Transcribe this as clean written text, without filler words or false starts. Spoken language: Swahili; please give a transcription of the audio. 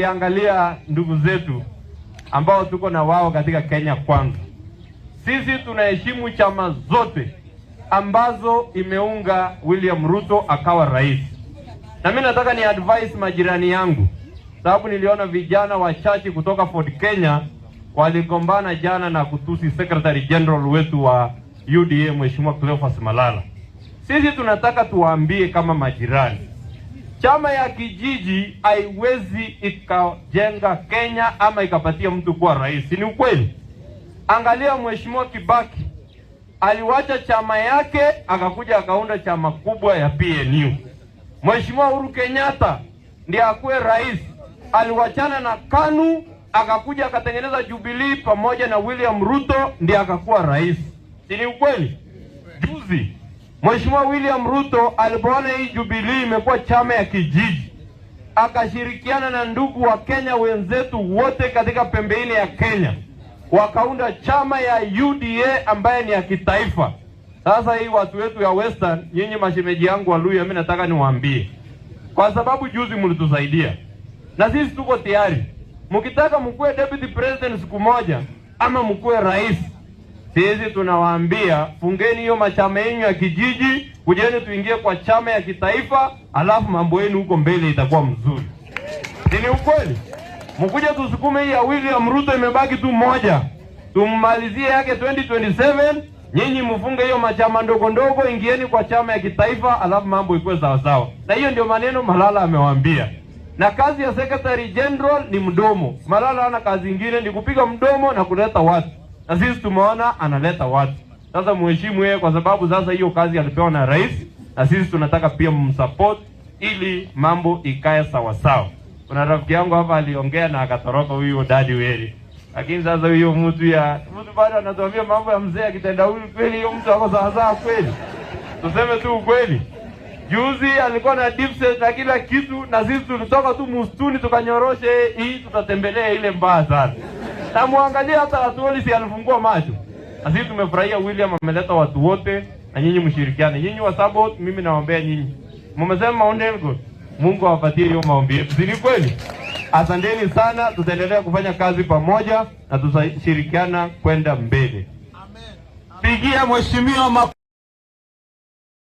niliangalia ndugu zetu ambao tuko na wao katika Kenya Kwanza. Sisi tunaheshimu chama zote ambazo imeunga William Ruto akawa rais. Na mimi nataka ni advise majirani yangu, sababu niliona vijana wachache kutoka Ford Kenya waligombana jana na kutusi Secretary General wetu wa UDA Mheshimiwa Cleophas Malala. Sisi tunataka tuwaambie kama majirani, chama ya kijiji haiwezi ikajenga Kenya ama ikapatia mtu kuwa rais. Ni ukweli. Angalia Mheshimiwa Kibaki, aliwacha chama yake akakuja akaunda chama kubwa ya PNU. Mheshimiwa Uhuru Kenyatta ndiye akuwe rais, aliwachana na KANU akakuja akatengeneza Jubilee pamoja na William Ruto ndiye akakuwa rais. Ni ukweli. Juzi Mheshimiwa William Ruto alipoona hii Jubilee imekuwa chama ya kijiji, akashirikiana na ndugu wa Kenya wenzetu wote katika pembeni ya Kenya, wakaunda chama ya UDA ambaye ni ya kitaifa. Sasa hii watu wetu ya Western, nyinyi mashemeji yangu wa Luya, mimi nataka niwaambie, kwa sababu juzi mlitusaidia na sisi tuko tayari. Mkitaka mkuwe deputy president siku moja ama mkuwe rais, sisi tunawaambia fungeni hiyo machama yenu ya kijiji, kujeni tuingie kwa chama ya kitaifa, alafu mambo yenu huko mbele itakuwa mzuri. Ni ukweli. Mkuje tusukume hii ya William Ruto imebaki tu moja, tummalizie yake 2027, nyinyi mfunge hiyo machama ndogo ndogo, ingieni kwa chama ya kitaifa, alafu mambo ikuwe sawa sawa. Na hiyo ndio maneno Malala amewaambia. Na kazi ya Secretary General ni mdomo. Malala hana kazi nyingine, ni kupiga mdomo na kuleta watu. Na sisi tumeona analeta watu. Sasa muheshimu yeye, kwa sababu sasa hiyo kazi alipewa na rais, na sisi tunataka pia msupport ili mambo ikae sawa sawa. Kuna rafiki yangu hapa aliongea na akatoroka huyo Daddy Weri. Lakini sasa huyo mtu bado anatuambia mambo ya mzee akitendawili, kweli hiyo mtu ako sawa sawa kweli? Tuseme tu ukweli. Juzi alikuwa na deep state na kila kitu, na sisi tulitoka tu mustuni tukanyoroshe hii tutatembelea ile mbaya sana. Na muangalia hata watu wale si alifungua macho. Na sisi tumefurahia William ameleta watu wote, na nyinyi mshirikiane. Nyinyi wa support, mimi nawaombea nyinyi. Mmesema maombeni God. Mungu awapatie hiyo maombi yetu. Si kweli? Asanteni sana, tutaendelea kufanya kazi pamoja na tutashirikiana kwenda mbele. Amen. Pigia mheshimiwa